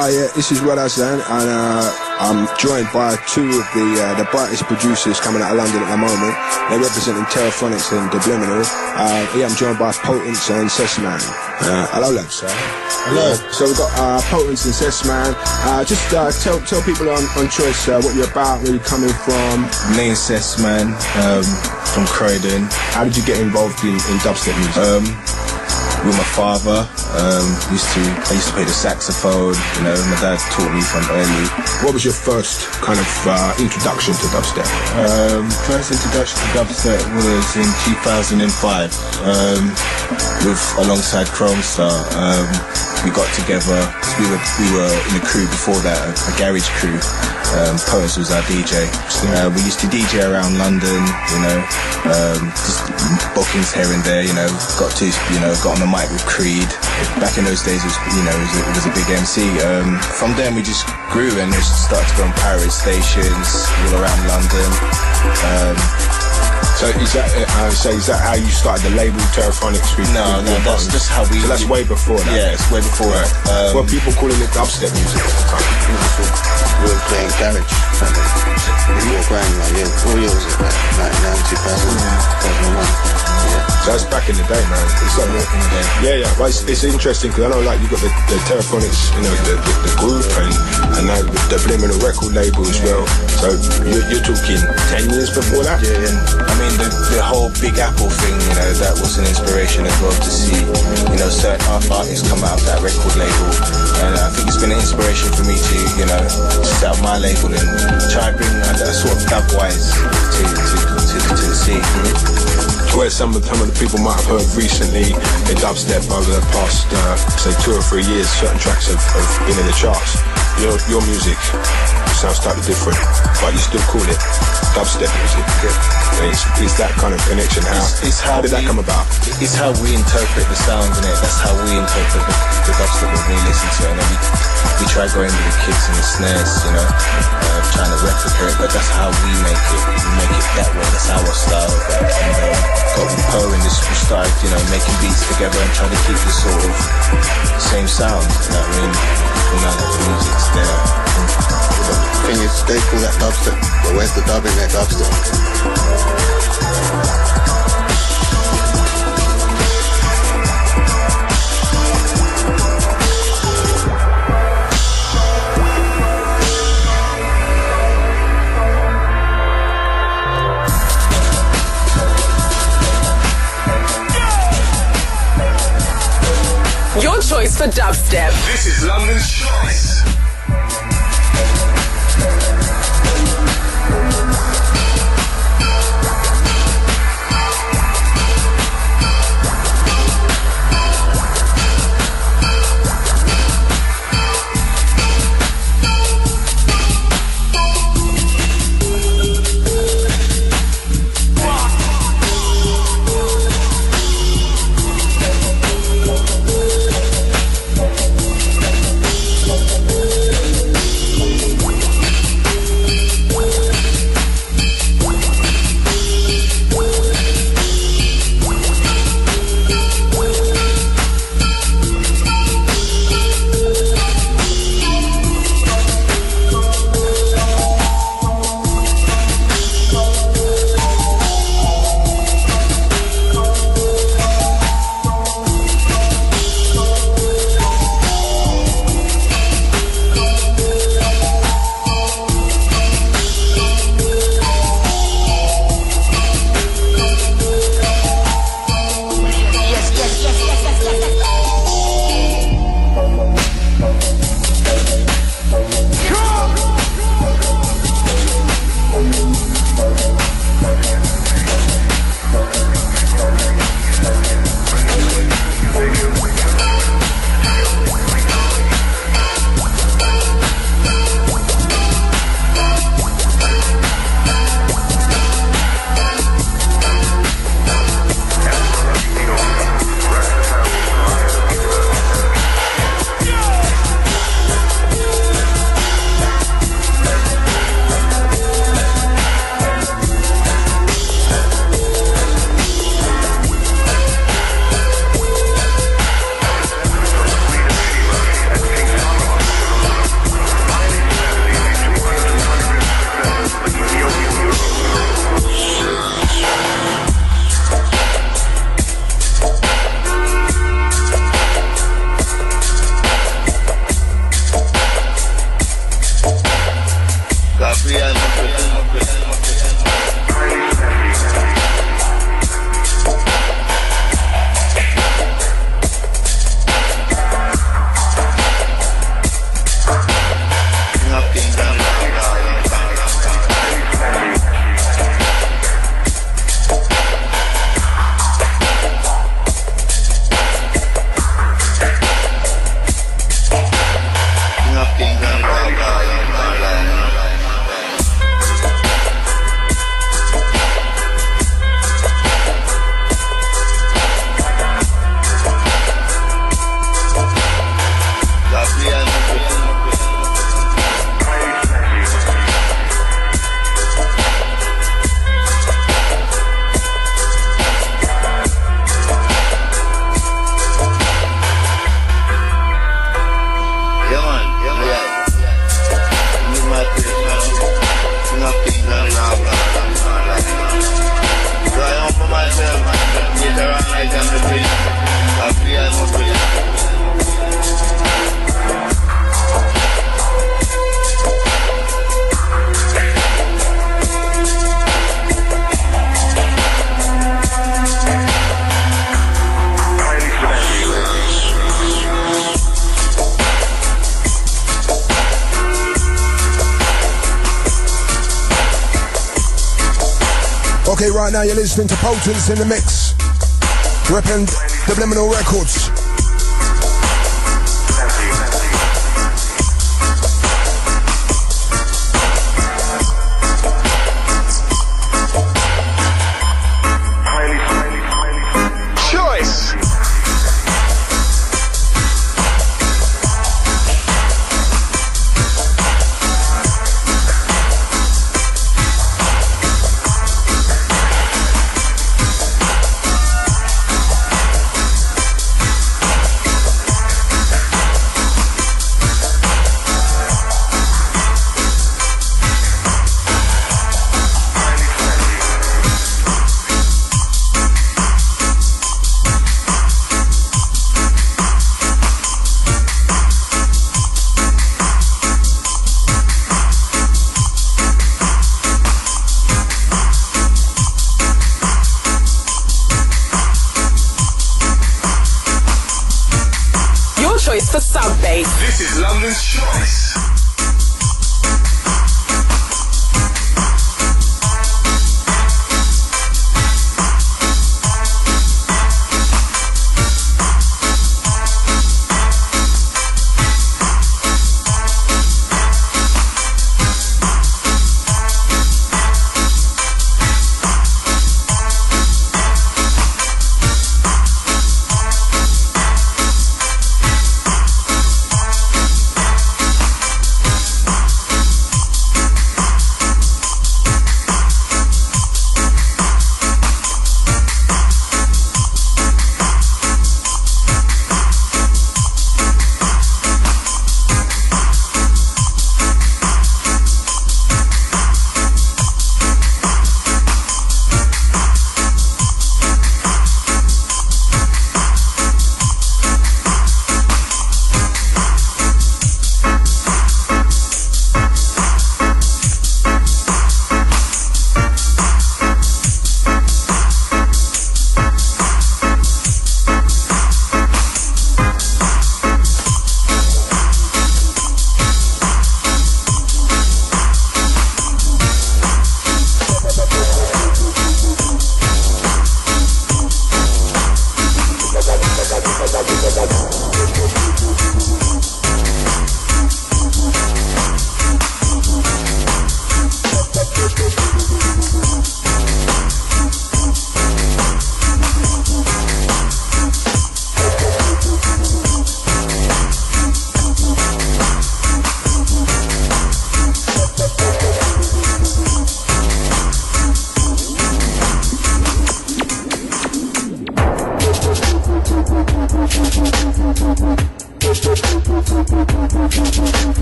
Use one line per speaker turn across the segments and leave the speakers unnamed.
Yeah, this is what I said, and I'm joined by two of the brightest producers coming out of London at the moment. They're representing TerraFonix and Subliminal. Yeah, I'm joined by Potentz and Cessman. Hello, lads.
Hello.
So we've got Potentz and Cessman. Just tell people on Choice what you're about, where you're coming from.
Name's Cessman, from Croydon.
How did you get involved in dubstep music?
With my father, I used to play the saxophone. You know, my dad taught me from early.
What was your first kind of introduction to dubstep?
First introduction to dubstep was in 2005, alongside Chrome Star. We got together because we were in a crew before that, a garage crew. Potentz was our DJ. We used to DJ around London, you know, just bookings here and there, you know. Got on the mic with Creed. Back in those days, it was a big MC. From then we just grew and just started to go on pirate stations all around London.
So is that how you started the label TerraFonix?
No, that's just how we.
So that's way before that.
Yeah, it's way before that.
Well, people calling it dubstep music at the time.
We were playing garage. We were growing like, yeah, 4 years ago, 99, 2000, 2001. Yeah.
So that's back in the day, man. It's like, yeah. But it's interesting because I know, like, you got the TerraFonix, you know, the group, and now the Subliminal record label as well. So you're talking 10 years before that.
Yeah. I mean, the whole Big Apple thing, you know, that was an inspiration as well to see, you know, certain artists come out of that record label, and I think it's been an inspiration for me to, you know, set up my label and try and bring that sort of dub-wise to the scene.
Where some of the people might have heard recently in dubstep over the past, say 2 or 3 years, certain tracks have been in the charts. Your music sounds slightly different, but you still call it dubstep music. It's that kind of connection. How did that come about?
It's how we interpret the sounds in it. That's how we interpret the dubstep when we listen to it. And then we try going with the kicks and the snares, you know, trying to replicate it, but that's how we make it. We make it that way. That's our style. Got with Poe and we started, you know, making beats together and trying to keep the sort of same sound. You know what I mean? You know, the music's there.
The thing is, they call that dubstep, but where's the dub in their dubstep?
Your choice for dubstep.
This is London's choice.
Okay, right now you're listening to Potentz in the mix. Repping Subliminal Records.
For sub-bass.
This is London's choice.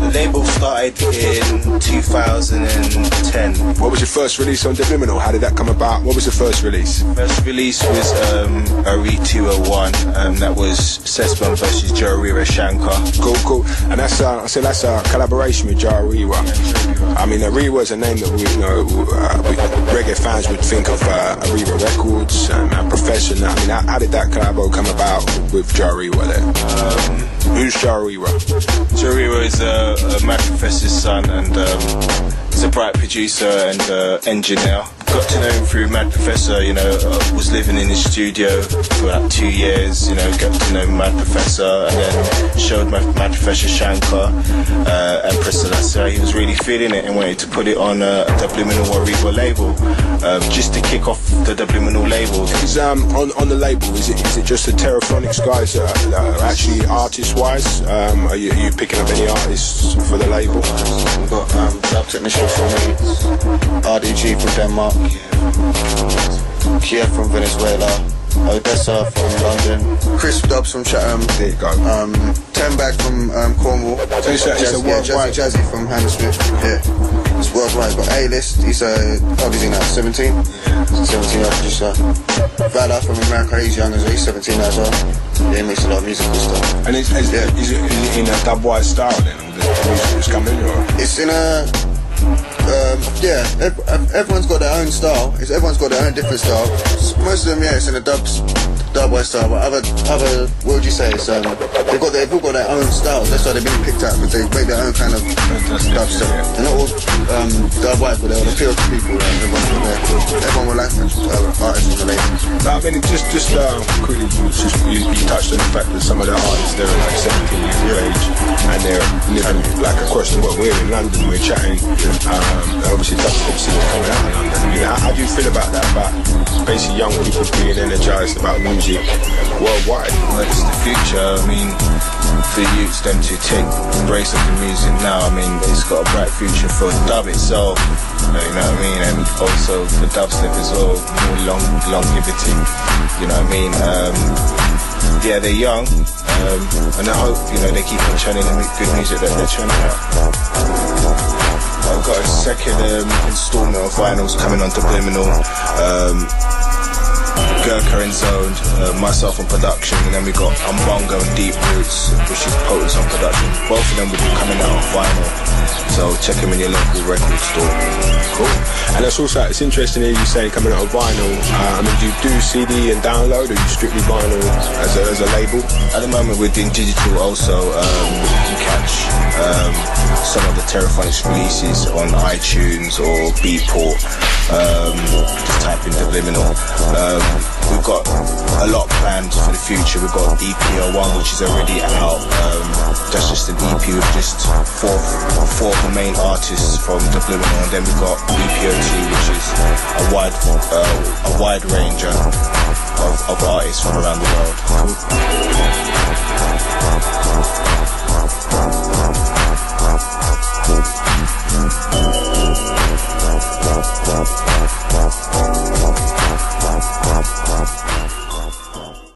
The label started in 2010.
What was your first release on Subliminal? How did that come about? What was the first release?
First release was Ari 201. That was Cessman versus Shanker.
Cool. And that's a collaboration with Jariwa. I mean, Ariwa is a name that we reggae fans would think of Ariwa Records and Profession. I mean, how did that collabo come about with Jariwa there? Who's Jariwa?
Jariwa is a Mad Professor's son, and he's a bright producer and engineer. Got to know him through Mad Professor, was living in his studio for about 2 years, got to know Mad Professor, and then showed Mad Professor Shanker and Selassie. He was really feeling it and wanted to put it on a Subliminal Ariwa label, just to kick off the Subliminal label.
Is on the label, is it just the TerraFonix guys that are actually artist-wise? Are you picking up any artists for the label?
We've got Dub Technician from me, RDG from Denmark, Kia from Venezuela, Odessa from London, Crisp Dubs from Chatham,
There you go.
Ten Bag from Cornwall,
So it's a worldwide.
Jazzy from Hammersmith, yeah. It's worldwide. Got A-List, he's how old is he now? 17? 17 year old producer. Valor from America, he's young as well, he's 17 now as well. Yeah, he makes a lot of musical stuff.
And is it in a dubwise style then? Or the music that's coming, or?
It's in a everyone's got their own style. Everyone's got their own different style. Most of them, it's in the dubwise style, but other, what would you say? It's, they've all got their own styles. That's why they've been picked out, because they make their own kind of dubstep. They're not all dubwise, but they're all the pure people. Everyone will like artists on the label.
I mean, just quickly, you touched on the fact that some of the artists, they're like 17 years of age, and they're living like across the world. We're in London, we're chatting, and obviously dubstep scene coming out of London. I mean, how do you feel about that? About basically young people being energized about music worldwide?
Well, it's the future. I mean, for youths them to embrace of the music now, I mean, it's got a bright future for dub itself, you know what I mean, and also for dubstep as well, more longevity, you know what I mean. They're young, and I hope, they keep on churning the good music that they're churning out. I've got a second installment of vinyls coming on Subliminal. Gurkha and Zoned, myself on production, and then we got Umbongo and Deep Roots, which is Potentz on production. Both of them will be coming out on vinyl, so check them in your local record store.
Cool. And it's interesting to hear you say coming out on vinyl. I mean, do you do CD and download, or you strictly vinyl as a label?
At the moment we're doing digital also. You can catch some of the TerraFonix releases on iTunes or Beatport. Just type in Subliminal. We've got a lot planned for the future. We've got EP01, which is already out. That's just an EP with just four of the main artists from Subliminal, and then we've got EP02, which is a wide range of artists from around the world.